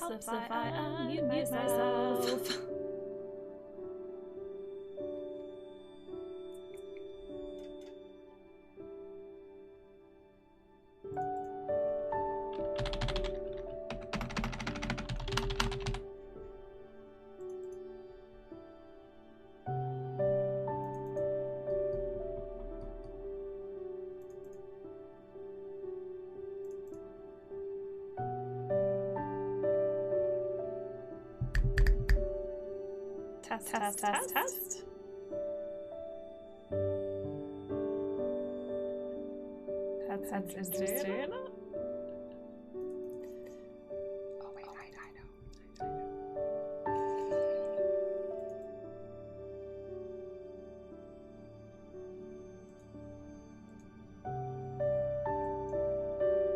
helps if I unmute myself. Test. That's interesting. Oh wait, I know.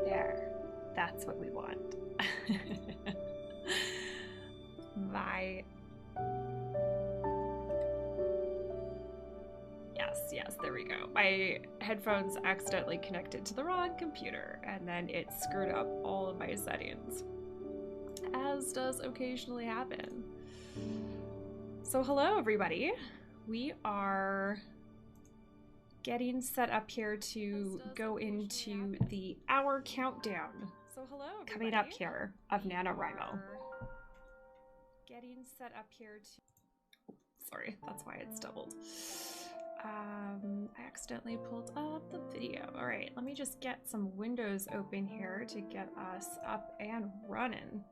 There. That's what we want. Yes, there we go. My headphones accidentally connected to the wrong computer, and then it screwed up all of my settings, as does occasionally happen. So hello, everybody. We are getting set up here to go into the hour countdown coming up here of NaNoWriMo. Getting set up here to... Oh, sorry, that's why it's doubled. I accidentally pulled up the video. All right, let me just get some windows open here to get us up and running.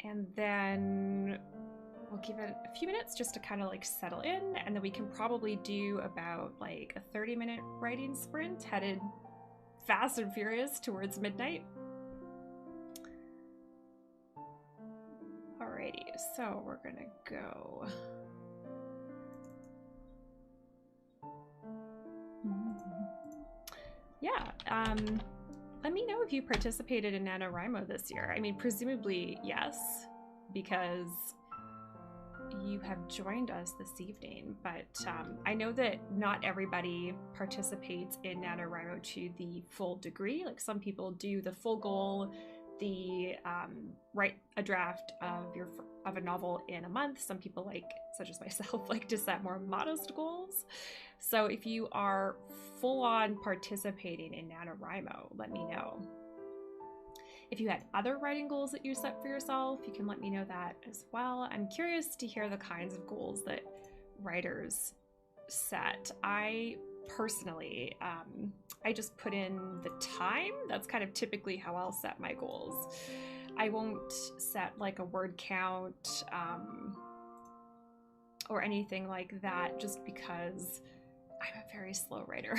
And then we'll give it a few minutes just to kind of like settle in, and then we can probably do about like a 30-minute writing sprint headed fast and furious towards midnight. Alrighty, so we're gonna go. Yeah, let me know if you participated in NaNoWriMo this year. I mean, presumably yes, because you have joined us this evening, but I know that not everybody participates in NaNoWriMo to the full degree. Like some people do the full goal, the write a draft of a novel in a month. Some people, like such as myself, like to set more modest goals. So if you are full-on participating in NaNoWriMo, let me know. If you had other writing goals that you set for yourself, you can let me know that as well. I'm curious to hear the kinds of goals that writers set. I personally, I just put in the time. That's kind of typically how I'll set my goals. I won't set like a word count or anything like that, just because I'm a very slow writer.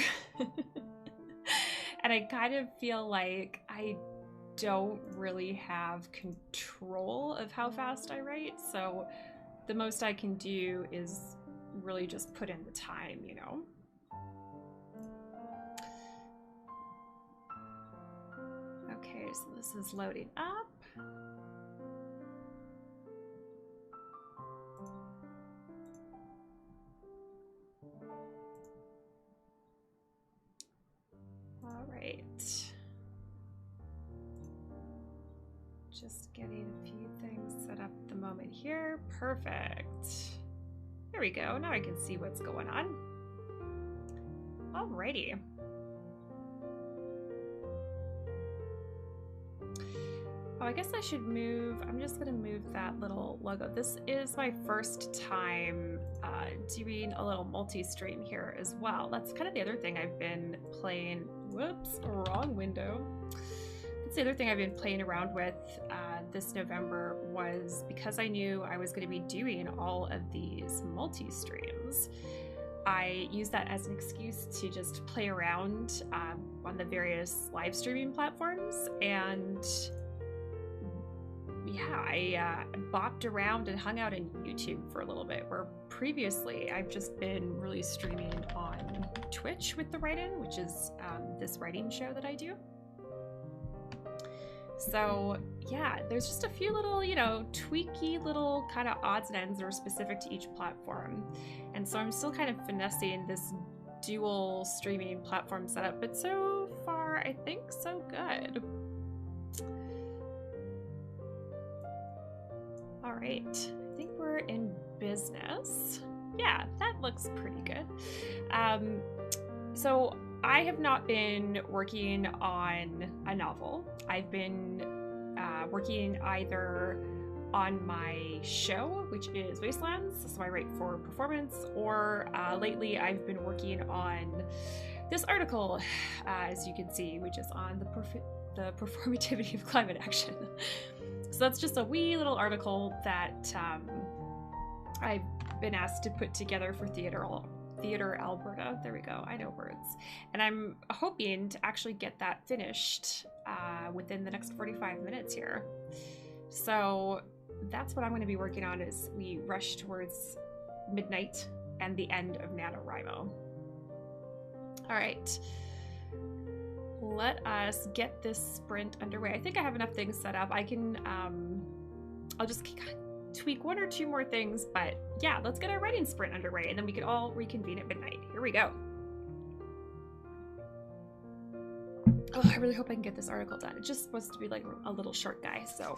And I kind of feel like I don't really have control of how fast I write. So the most I can do is really just put in the time, you know? Okay, so this is loading up. All right. Just getting a few things set up at the moment here. Perfect. There we go. Now I can see what's going on. Alrighty. Oh, I guess I should move. I'm just going to move that little logo. This is my first time doing a little multi-stream here as well. That's kind of the other thing I've been playing. Whoops, wrong window. That's the other thing I've been playing around with this November, was because I knew I was going to be doing all of these multi-streams. I used that as an excuse to just play around on the various live streaming platforms, and yeah, I bopped around and hung out in YouTube for a little bit, where previously I've just been really streaming on Twitch with the write-in, which is this writing show that I do. So yeah, there's just a few little, you know, tweaky little kind of odds and ends that are specific to each platform. And so I'm still kind of finessing this dual streaming platform setup, but so far I think so good. right, I think we're in business. Yeah, that looks pretty good. So I have not been working on a novel. I've been working either on my show, which is Wastelands, so I write for performance, or lately I've been working on this article, as you can see, which is on the performativity of climate action. So that's just a wee little article that I've been asked to put together for Theatre Alberta. There we go, I know words. And I'm hoping to actually get that finished within the next 45 minutes here. So that's what I'm going to be working on as we rush towards midnight and the end of NaNoWriMo. All right, let us get this sprint underway. I think I have enough things set up. I can, I'll just tweak one or two more things, but yeah, let's get our writing sprint underway and then we can all reconvene at midnight. Here we go. Oh, I really hope I can get this article done. It's just supposed to be like a little short guy, so.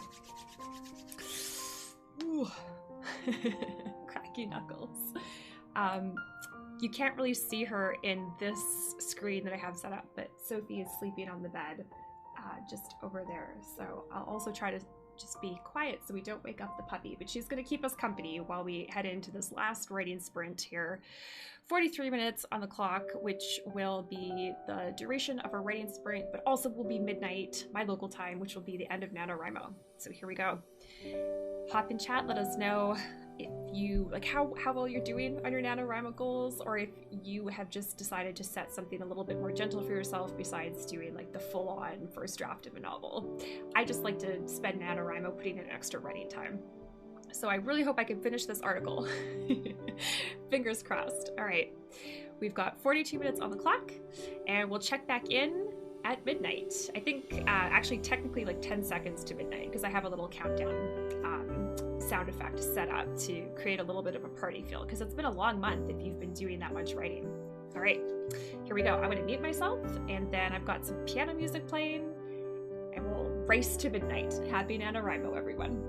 Ooh. Cracky knuckles. You can't really see her in this screen that I have set up, but Sophie is sleeping on the bed just over there. So I'll also try to just be quiet so we don't wake up the puppy, but she's going to keep us company while we head into this last writing sprint here. 43 minutes on the clock, which will be the duration of our writing sprint, but also will be midnight, my local time, which will be the end of NaNoWriMo. So here we go. Hop in chat, let us know if you, like, how well you're doing on your NaNoWriMo goals, or if you have just decided to set something a little bit more gentle for yourself besides doing like the full-on first draft of a novel. I just like to spend NaNoWriMo putting in extra writing time. So I really hope I can finish this article. Fingers crossed. All right, we've got 42 minutes on the clock and we'll check back in at midnight. I think actually technically like 10 seconds to midnight because I have a little countdown sound effect set up to create a little bit of a party feel because it's been a long month if you've been doing that much writing. All right, here we go. I'm going to mute myself and then I've got some piano music playing and we'll race to midnight. Happy NaNoWriMo, everyone.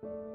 you.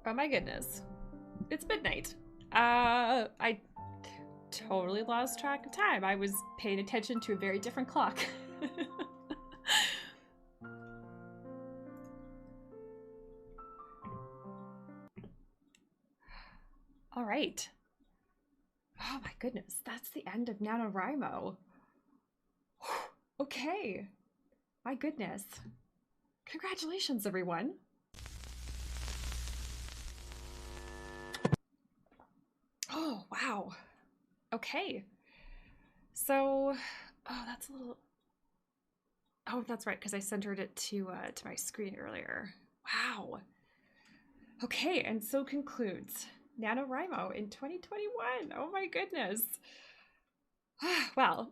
Oh my goodness. It's midnight. I totally lost track of time. I was paying attention to a very different clock. All right. Oh my goodness, that's the end of NaNoWriMo. Okay. My goodness. Congratulations, everyone. Oh, wow. Okay. So, oh, that's a little... Oh, that's right, because I centered it to my screen earlier. Wow. Okay, and so concludes NaNoWriMo in 2021. Oh my goodness. Well,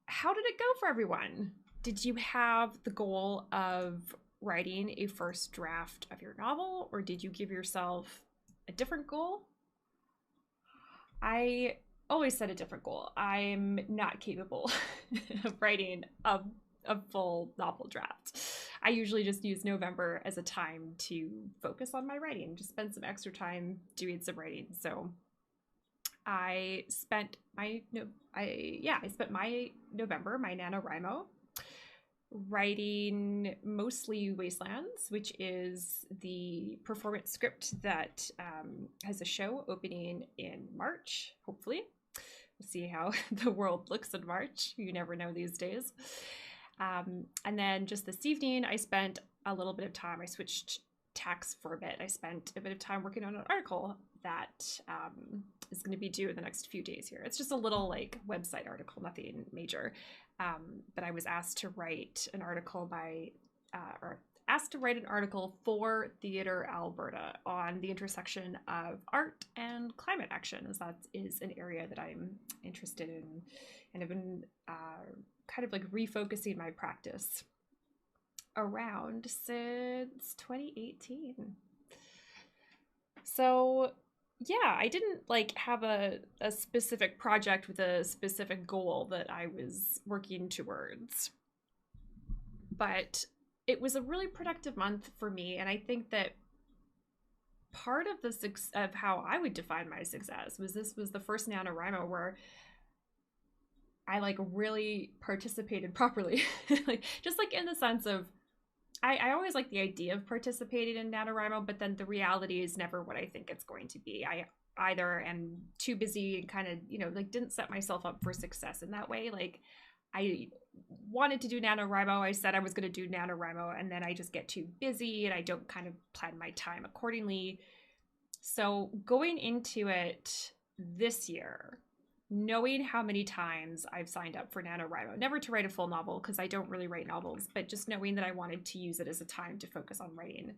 how did it go for everyone? Did you have the goal of writing a first draft of your novel, or did you give yourself a different goal? I always set a different goal. I'm not capable of writing a full novel draft. I usually just use November as a time to focus on my writing, just spend some extra time doing some writing. So I spent my November, my NaNoWriMo, writing mostly Wastelands, which is the performance script that has a show opening in March, hopefully. We'll see how the world looks in March. You never know these days. And then just this evening, I spent a little bit of time. I switched tacks for a bit. I spent a bit of time working on an article that is going to be due in the next few days here. It's just a little like website article, nothing major. But I was asked to write an article for Theatre Alberta on the intersection of art and climate action, as that is an area that I'm interested in and have been kind of like refocusing my practice around since 2018. So yeah, I didn't like have a specific project with a specific goal that I was working towards, but it was a really productive month for me. And I think that part of of how I would define my success was this was the first NaNoWriMo where I like really participated properly. Like just like in the sense of I always like the idea of participating in NaNoWriMo, but then the reality is never what I think it's going to be. I either am too busy and kind of, like didn't set myself up for success in that way. Like I wanted to do NaNoWriMo. I said I was going to do NaNoWriMo, and then I just get too busy and I don't kind of plan my time accordingly. So going into it this year, knowing how many times I've signed up for NaNoWriMo, never to write a full novel because I don't really write novels, but just knowing that I wanted to use it as a time to focus on writing.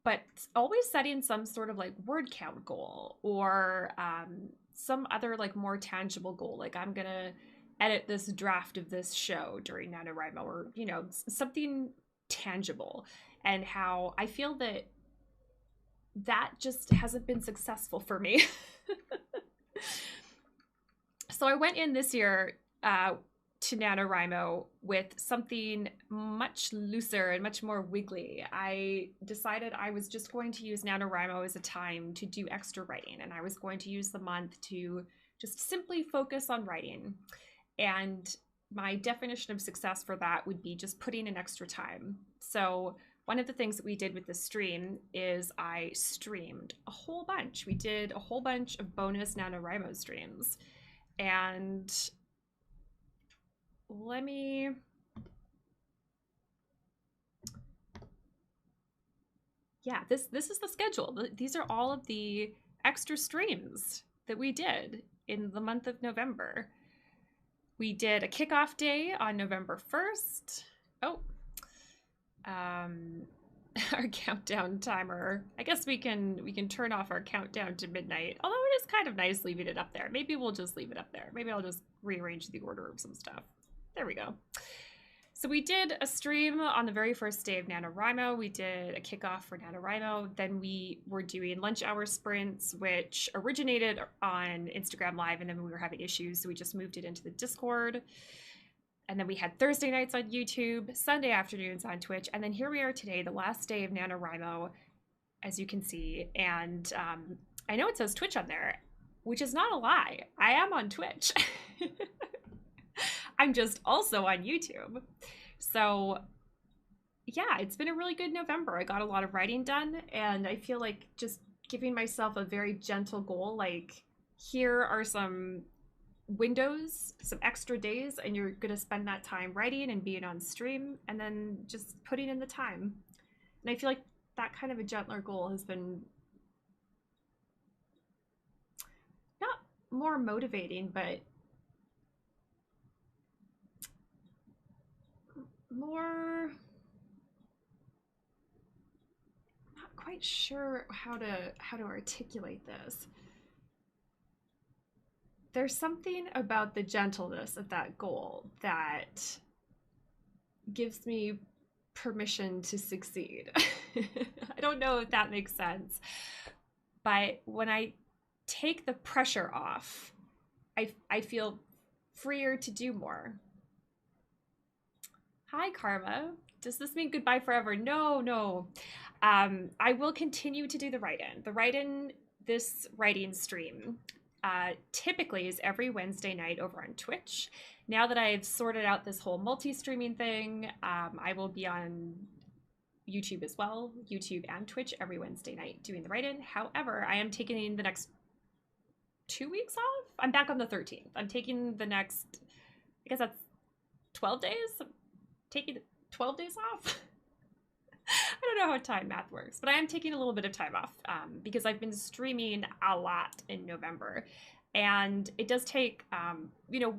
But always setting some sort of like word count goal or some other like more tangible goal. Like I'm going to edit this draft of this show during NaNoWriMo, or, something tangible. And how I feel that just hasn't been successful for me. So I went in this year to NaNoWriMo with something much looser and much more wiggly. I decided I was just going to use NaNoWriMo as a time to do extra writing, and I was going to use the month to just simply focus on writing. And my definition of success for that would be just putting in extra time. So one of the things that we did with the stream is I streamed a whole bunch. We did a whole bunch of bonus NaNoWriMo streams. And this is the schedule. These are all of the extra streams that we did in the month of November. We did a kickoff day on November 1st. Our countdown timer. I guess we can turn off our countdown to midnight, although it is kind of nice leaving it up there. Maybe we'll just leave it up there. Maybe I'll just rearrange the order of some stuff. There we go. So we did a stream on the very first day of NaNoWriMo. We did a kickoff for NaNoWriMo. Then we were doing lunch hour sprints, which originated on Instagram Live, and then we were having issues, so we just moved it into the Discord. And then we had Thursday nights on YouTube, Sunday afternoons on Twitch, and then here we are today, the last day of NaNoWriMo, as you can see. And I know it says Twitch on there, which is not a lie. I am on Twitch. I'm just also on YouTube. So yeah, it's been a really good November. I got a lot of writing done, and I feel like just giving myself a very gentle goal, like here are some windows, some extra days, and you're gonna spend that time writing and being on stream, and then just putting in the time. And I feel like that kind of a gentler goal has been not more motivating, but more, not quite sure how to articulate this. There's something about the gentleness of that goal that gives me permission to succeed. I don't know if that makes sense, but when I take the pressure off, I feel freer to do more. Hi, Karma. Does this mean goodbye forever? No, no. I will continue to do the write-in. The write-in, this writing stream, typically is every Wednesday night over on Twitch. Now that I've sorted out this whole multi-streaming thing, I will be on YouTube as well, YouTube and Twitch every Wednesday night doing the write-in. However, I am taking the next 2 weeks off. I'm back on the 13th. I'm taking the next, I guess that's 12 days. I'm taking 12 days off. I don't know how time math works, but I am taking a little bit of time off because I've been streaming a lot in November. And it does take, you know,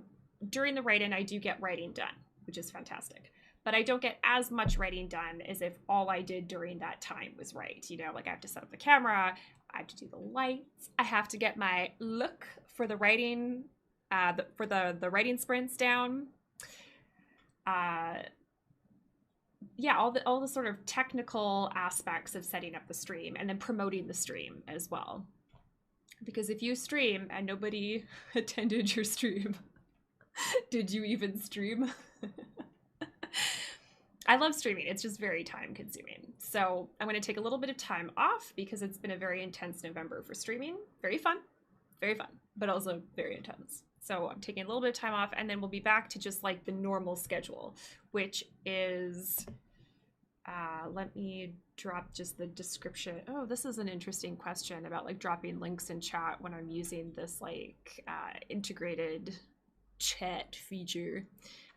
during the write-in, I do get writing done, which is fantastic. But I don't get as much writing done as if all I did during that time was write. You know, like I have to set up the camera, I have to do the lights, I have to get my look for the writing, for the writing sprints down. Yeah, all the sort of technical aspects of setting up the stream and then promoting the stream as well. Because if you stream and nobody attended your stream, did you even stream? I love streaming. It's just very time consuming. So I'm going to take a little bit of time off because it's been a very intense November for streaming. Very fun, but also very intense. So I'm taking a little bit of time off, and then we'll be back to just like the normal schedule, which is, let me drop just the description. Oh, this is an interesting question about like dropping links in chat when I'm using this like integrated chat feature.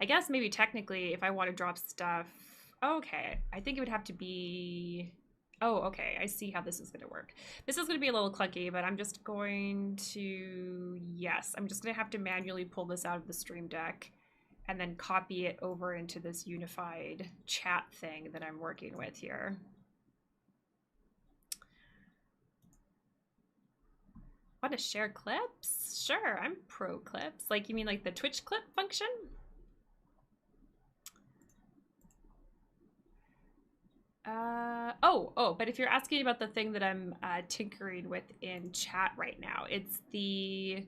I guess maybe technically if I want to drop stuff, okay, I think it would have to be, oh, okay, I see how this is going to work. This is going to be a little clunky, but I'm just going to, yes, I'm just going to have to manually pull this out of the Stream Deck and then copy it over into this unified chat thing that I'm working with here. Want to share clips? Sure, I'm pro clips. Like, you mean like the Twitch clip function? But if you're asking about the thing that I'm tinkering with in chat right now, it's the,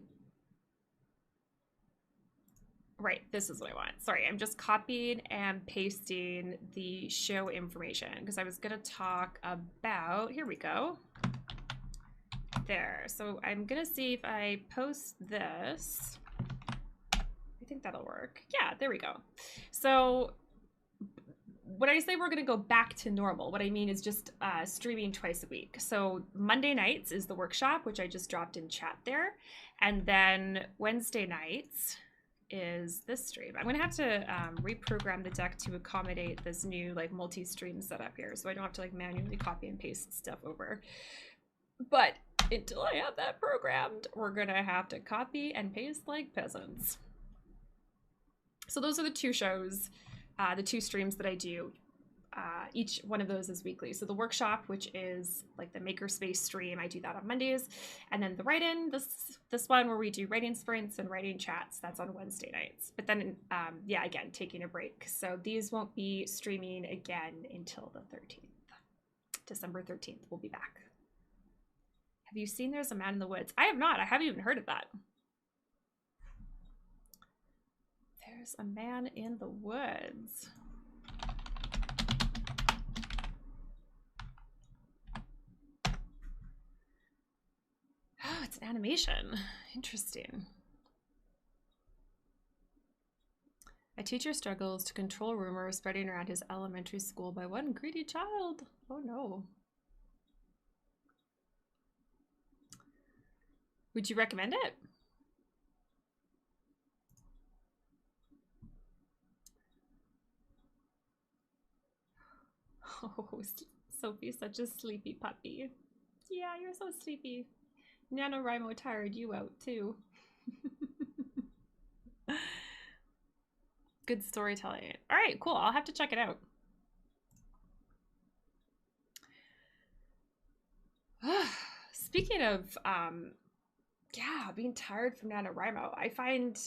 right, this is what I want. Sorry, I'm just copying and pasting the show information because I was gonna talk about, here we go. There, so I'm gonna see if I post this. I think that'll work. Yeah, there we go. So when I say we're gonna go back to normal, what I mean is just streaming twice a week. So Monday nights is the workshop, which I just dropped in chat there. And then Wednesday nights is this stream. I'm gonna have to reprogram the deck to accommodate this new like multi-stream setup here, so I don't have to like manually copy and paste stuff over. But until I have that programmed, we're gonna have to copy and paste like peasants. So those are the two shows, the two streams that I do. Each one of those is weekly. So the workshop, which is like the makerspace stream, I do that on Mondays. And then the write-in, this one where we do writing sprints and writing chats, that's on Wednesday nights. But then, yeah, again, taking a break. So these won't be streaming again until the 13th. December 13th, we'll be back. Have you seen There's a Man in the Woods? I have not. I haven't even heard of that. There's a man in the woods. Oh, it's an animation. Interesting. A teacher struggles to control rumors spreading around his elementary school by one greedy child. Oh no. Would you recommend it? Oh, Sophie's such a sleepy puppy. Yeah, you're so sleepy. NaNoWriMo tired you out too. Good storytelling. All right, cool. I'll have to check it out. Speaking of, yeah, being tired from NaNoWriMo, I find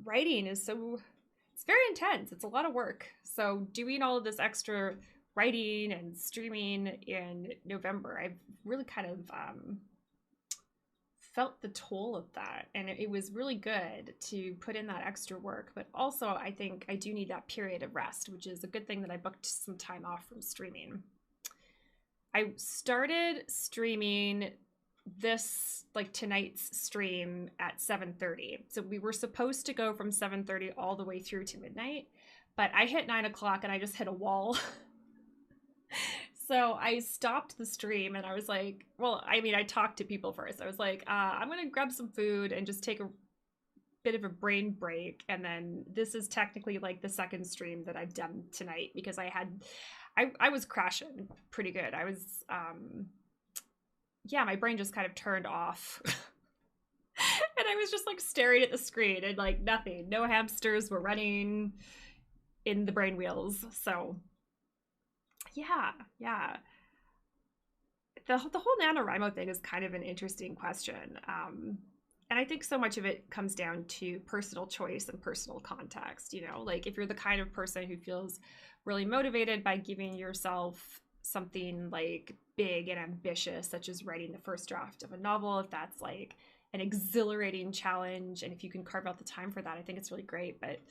writing is it's very intense. It's a lot of work. So doing all of this extra writing and streaming in November, I've really kind of felt the toll of that, and it was really good to put in that extra work, but also I think I do need that period of rest, which is a good thing that I booked some time off from streaming. I started streaming this, like tonight's stream at 7:30, so we were supposed to go from 7:30 all the way through to midnight, but I hit 9 o'clock and I just hit a wall. So I stopped the stream and I was like, well, I mean, I talked to people first. I was like, I'm going to grab some food and just take a bit of a brain break. And then this is technically like the second stream that I've done tonight because I was crashing pretty good. I was, yeah, my brain just kind of turned off. And I was just like staring at the screen and like nothing. No hamsters were running in the brain wheels. So yeah. The whole NaNoWriMo thing is kind of an interesting question. And I think so much of it comes down to personal choice and personal context, you know? Like if you're the kind of person who feels really motivated by giving yourself something like big and ambitious, such as writing the first draft of a novel, if that's like an exhilarating challenge, and if you can carve out the time for that, I think it's really great. But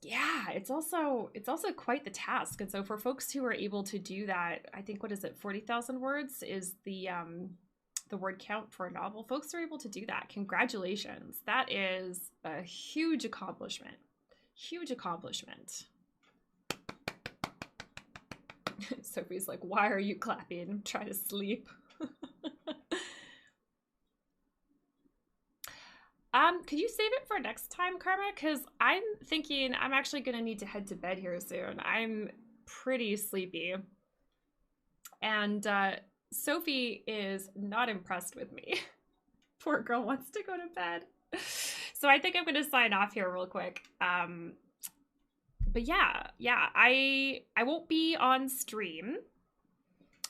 yeah, it's also quite the task. And so for folks who are able to do that, I think, what is it, 40,000 words is the word count for a novel. Folks are able to do that. Congratulations. That is a huge accomplishment. Huge accomplishment. Sophie's like, why are you clapping? I'm trying to sleep. Could you save it for next time, Karma? Because I'm thinking I'm actually going to need to head to bed here soon. I'm pretty sleepy. And Sophie is not impressed with me. Poor girl wants to go to bed. So I think I'm going to sign off here real quick. But yeah, I won't be on stream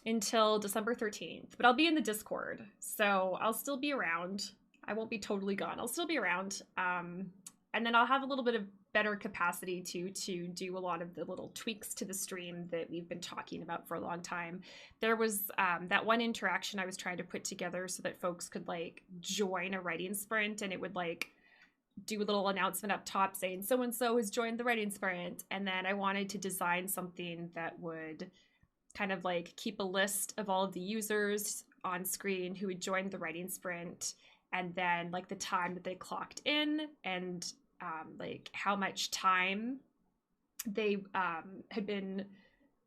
until December 13th, but I'll be in the Discord. So I'll still be around. I won't be totally gone. I'll still be around. And then I'll have a little bit of better capacity to do a lot of the little tweaks to the stream that we've been talking about for a long time. There was that one interaction I was trying to put together so that folks could like join a writing sprint, and it would like do a little announcement up top saying so-and-so has joined the writing sprint. And then I wanted to design something that would kind of like keep a list of all of the users on screen who had joined the writing sprint, and then like the time that they clocked in, and like how much time they had been,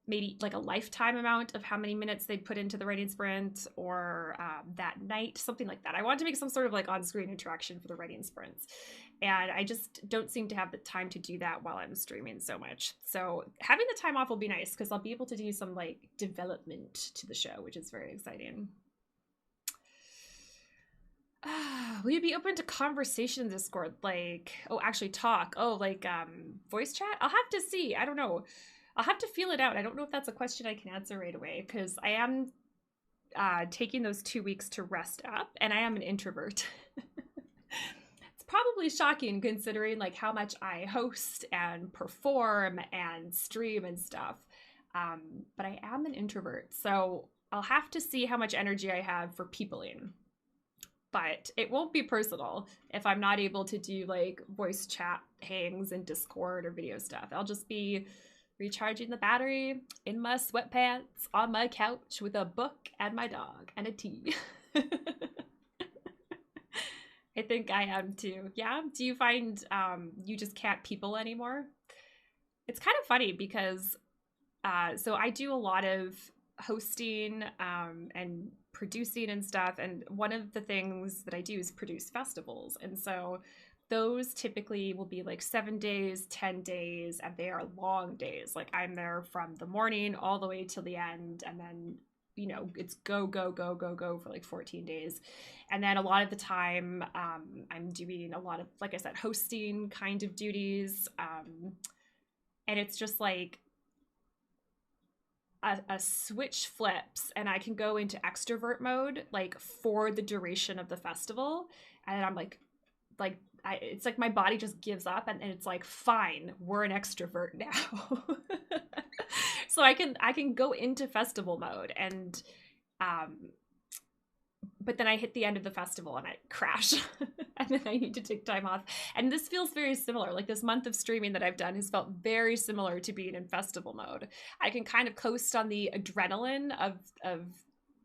maybe like a lifetime amount of how many minutes they'd put into the writing sprint, or that night, something like that. I wanted to make some sort of like on-screen interaction for the writing sprints, and I just don't seem to have the time to do that while I'm streaming so much. So having the time off will be nice because I'll be able to do some like development to the show, which is very exciting. Will you be open to conversation in Discord? Like, oh, actually talk. Oh, like voice chat? I'll have to see. I don't know. I'll have to feel it out. I don't know if that's a question I can answer right away because I am taking those 2 weeks to rest up, and I am an introvert. It's probably shocking considering like how much I host and perform and stream and stuff. But I am an introvert, so I'll have to see how much energy I have for peopling. but it won't be personal if I'm not able to do like voice chat hangs in Discord or video stuff. I'll just be recharging the battery in my sweatpants on my couch with a book and my dog and a tea. I think I am too. Yeah? Do you find you just can't people anymore? It's kind of funny because so I do a lot of hosting and producing and stuff. And one of the things that I do is produce festivals. And so those typically will be like 7 days, 10 days, and they are long days. Like I'm there from the morning all the way till the end. And then, you know, it's go, go, go, go, go for like 14 days. And then a lot of the time, I'm doing a lot of, like I said, hosting kind of duties. And it's just like, a switch flips and I can go into extrovert mode like for the duration of the festival, and I'm like it's like my body just gives up and it's like, fine, we're an extrovert now. So I can go into festival mode and but then I hit the end of the festival and I crash and then I need to take time off. And this feels very similar. Like this month of streaming that I've done has felt very similar to being in festival mode. I can kind of coast on the adrenaline of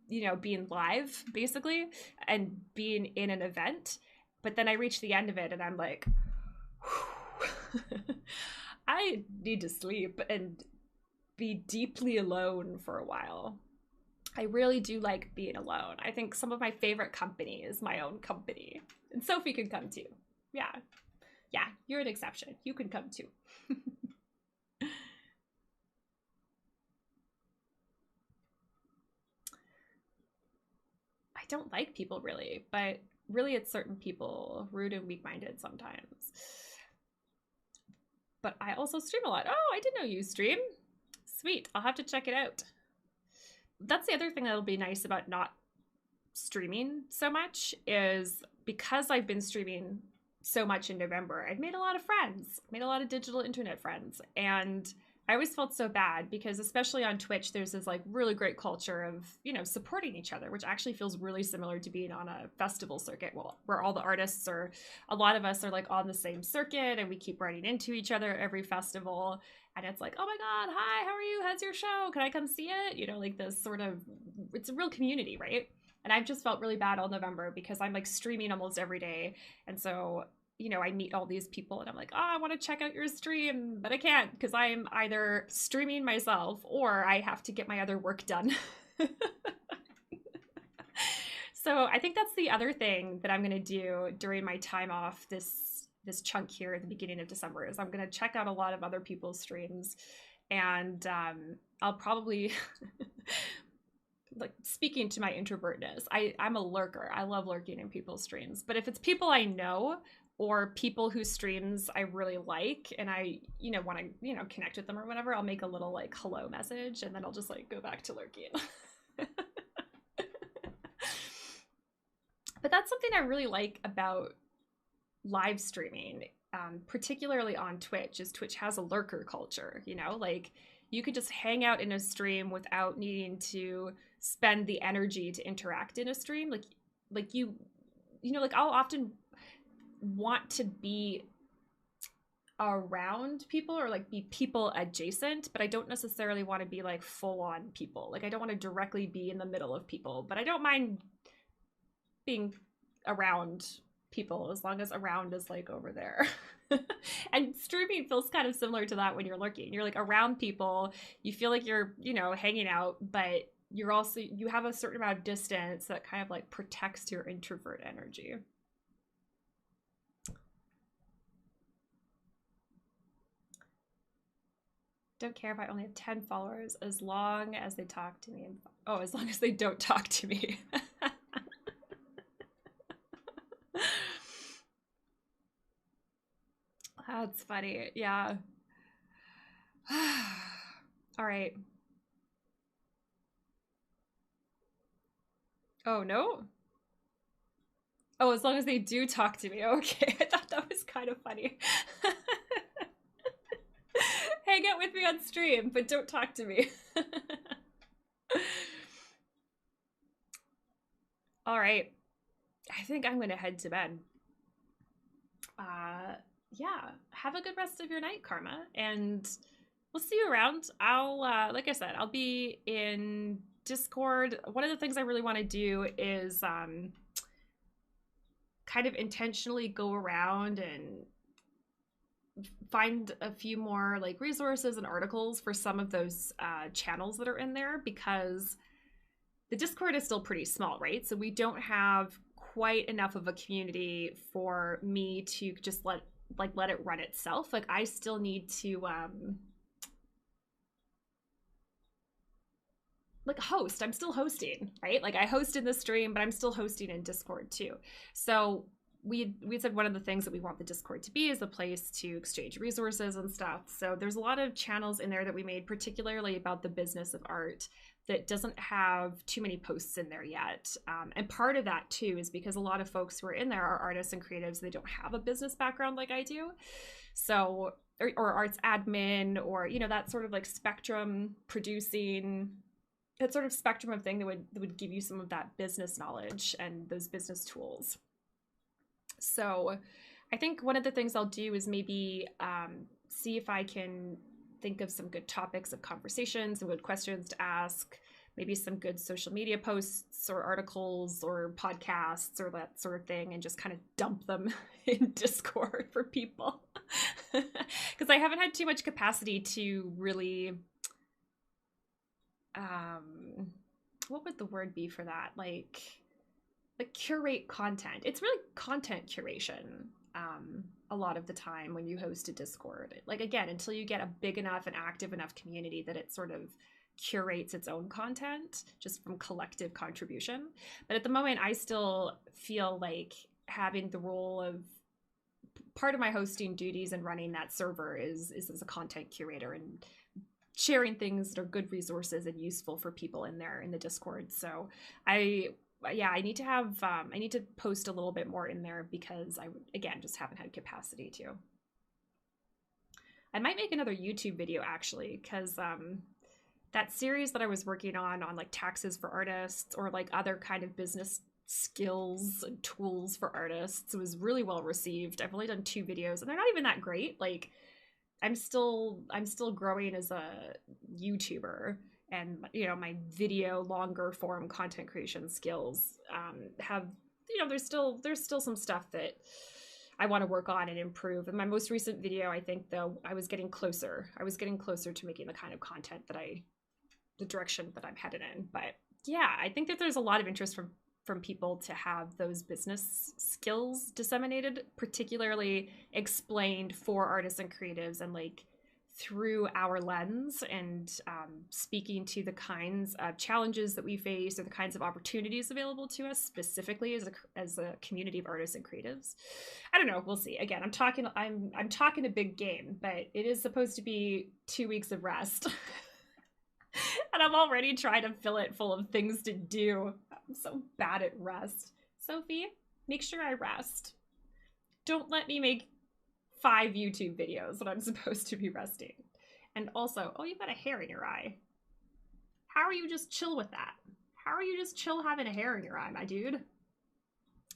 you know, being live basically and being in an event. But then I reach the end of it and I'm like, I need to sleep and be deeply alone for a while. I really do like being alone. I think some of my favorite company is my own company. And Sophie can come too. Yeah. Yeah, you're an exception. You can come too. I don't like people really, but really it's certain people, rude and weak-minded sometimes. But I also stream a lot. Oh, I didn't know you stream. Sweet, I'll have to check it out. That's the other thing that'll be nice about not streaming so much is because I've been streaming so much in November, I've made a lot of friends, made a lot of digital internet friends. And I always felt so bad because especially on Twitch, there's this like really great culture of, you know, supporting each other, which actually feels really similar to being on a festival circuit, well, where all the artists are, a lot of us are like on the same circuit and we keep running into each other every festival. And it's like, oh my God, hi, how are you? How's your show? Can I come see it? You know, like this sort of, it's a real community, right? And I've just felt really bad all November because I'm like streaming almost every day. And so, you know, I meet all these people and I'm like, oh, I want to check out your stream, but I can't because I'm either streaming myself or I have to get my other work done. So I think that's the other thing that I'm going to do during my time off this chunk here at the beginning of December is I'm going to check out a lot of other people's streams and I'll probably like speaking to my introvertness, I'm a lurker. I love lurking in people's streams, but if it's people I know or people whose streams I really like and I, you know, want to, you know, connect with them or whatever, I'll make a little like hello message and then I'll just like go back to lurking. But that's something I really like about live streaming, particularly on Twitch, is Twitch has a lurker culture, you know, like you could just hang out in a stream without needing to spend the energy to interact in a stream. Like you know, like I'll often want to be around people or like be people adjacent, but I don't necessarily want to be like full on people. Like I don't want to directly be in the middle of people, but I don't mind being around people as long as around is like over there. And streaming feels kind of similar to that when you're lurking. You're like around people, you feel like you're, you know, hanging out, but you're also, you have a certain amount of distance that kind of like protects your introvert energy. Don't care if I only have 10 followers as long as they talk to me. Oh, as long as they don't talk to me. That's funny. Yeah. All right. Oh, no? Oh, as long as they do talk to me. Okay. I thought that was kind of funny. Hang out with me on stream, but don't talk to me. All right. I think I'm going to head to bed. Yeah, have a good rest of your night, Karma, and we'll see you around. I'll, like I said, I'll be in Discord. One of the things I really want to do is kind of intentionally go around and find a few more like resources and articles for some of those channels that are in there, because the Discord is still pretty small, right? So we don't have quite enough of a community for me to just let it run itself. Like I still need to like host. I'm still hosting, right? Like I host in the stream, but I'm still hosting in Discord too. So we said one of the things that we want the Discord to be is a place to exchange resources and stuff. So there's a lot of channels in there that we made, particularly about the business of art, that doesn't have too many posts in there yet. And part of that too is because a lot of folks who are in there are artists and creatives. They don't have a business background like I do. So, or arts admin, or, you know, that sort of like spectrum producing, that sort of spectrum of thing that would give you some of that business knowledge and those business tools. So I think one of the things I'll do is maybe see if I can think of some good topics of conversation, some good questions to ask, maybe some good social media posts or articles or podcasts or that sort of thing, and just kind of dump them in Discord for people. Because I haven't had too much capacity to really, what would the word be for that? Like curate content. It's really content curation a lot of the time when you host a Discord. Like again, until you get a big enough and active enough community that it sort of curates its own content just from collective contribution. But at the moment, I still feel like having the role of part of my hosting duties and running that server is as a content curator and sharing things that are good resources and useful for people in there in the Discord. So I need to have I need to post a little bit more in there, because I again just haven't had capacity to. I might make another YouTube video actually, because that series that I was working on like taxes for artists or like other kind of business skills and tools for artists was really well received. I've only done 2 videos and they're not even that great. Like I'm still growing as a YouTuber, and you know, my video longer form content creation skills have, you know, there's still some stuff that I want to work on and improve. In my most recent video, I think though, I was getting closer to making the kind of content that the direction that I'm headed in. But yeah, I think that there's a lot of interest from people to have those business skills disseminated, particularly explained for artists and creatives, and like through our lens, and speaking to the kinds of challenges that we face or the kinds of opportunities available to us specifically as a community of artists and creatives. I don't know, we'll see. Again, I'm talking a big game, but it is supposed to be 2 weeks of rest. And I'm already trying to fill it full of things to do. I'm so bad at rest. Sophie, make sure I rest. Don't let me make 5 YouTube videos when I'm supposed to be resting. And also, oh, you've got a hair in your eye. How are you just chill with that? How are you just chill having a hair in your eye, my dude?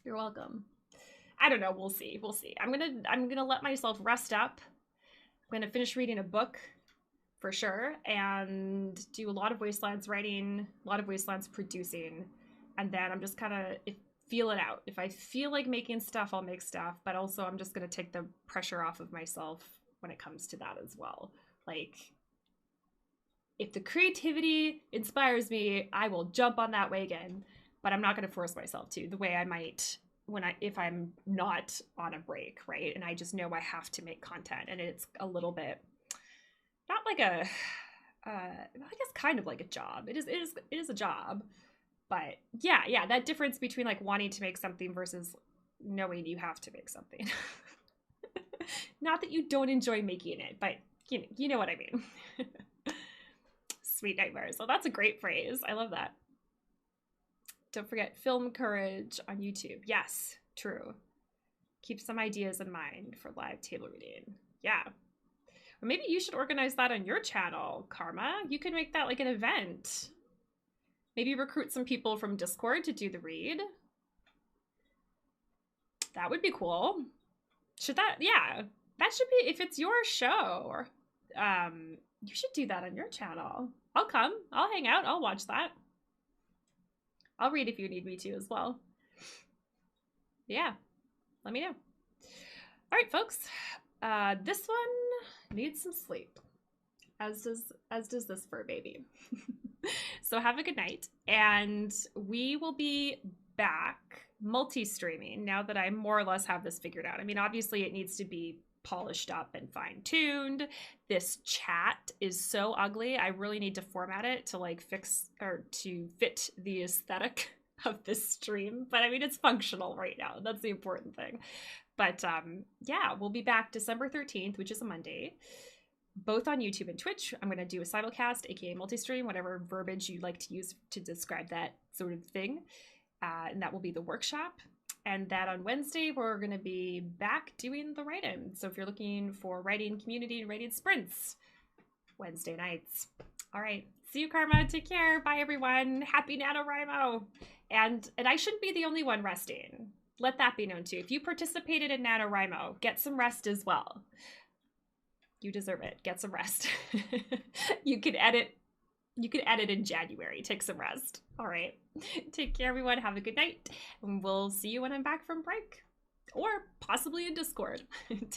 You're welcome. I don't know, we'll see. I'm gonna let myself rest up. I'm gonna finish reading a book for sure, and do a lot of Wastelands writing, a lot of Wastelands producing, and then I'm just kind of feel it out. If I feel like making stuff, I'll make stuff, but also I'm just going to take the pressure off of myself when it comes to that as well. Like, if the creativity inspires me, I will jump on that wagon, but I'm not going to force myself to, the way I might if I'm not on a break, right? And I just know I have to make content, and it's a little bit not like a I guess kind of like a job. It is a job. But yeah, that difference between like wanting to make something versus knowing you have to make something. Not that you don't enjoy making it, but you know what I mean. Sweet nightmares. So that's a great phrase. I love that. Don't forget Film Courage on YouTube. Yes, true. Keep some ideas in mind for live table reading. Yeah. Or maybe you should organize that on your channel, Karma. You could make that like an event. Maybe recruit some people from Discord to do the read. That would be cool. Should that, yeah, that should be, if it's your show, you should do that on your channel. I'll come, I'll hang out, I'll watch that. I'll read if you need me to as well. Yeah, let me know. All right, folks, this one needs some sleep, as does this fur baby. So have a good night, and we will be back multi-streaming now that I more or less have this figured out. I mean, obviously it needs to be polished up and fine-tuned. This chat is so ugly. I really need to format it to like fix or to fit the aesthetic of this stream. But I mean, it's functional right now. That's the important thing. But yeah, we'll be back December 13th, which is a Monday, both on YouTube and Twitch. I'm going to do a simulcast, aka multi-stream, whatever verbiage you'd like to use to describe that sort of thing. And that will be the workshop. And that on Wednesday, we're going to be back doing the write-in. So if you're looking for writing community and writing sprints, Wednesday nights. All right. See you, Karma. Take care. Bye, everyone. Happy NaNoWriMo. And I shouldn't be the only one resting. Let that be known, too. If you participated in NaNoWriMo, get some rest as well. You deserve it. Get some rest. You can edit in January. Take some rest. All right. Take care, everyone. Have a good night. And we'll see you when I'm back from break. Or possibly in Discord. Take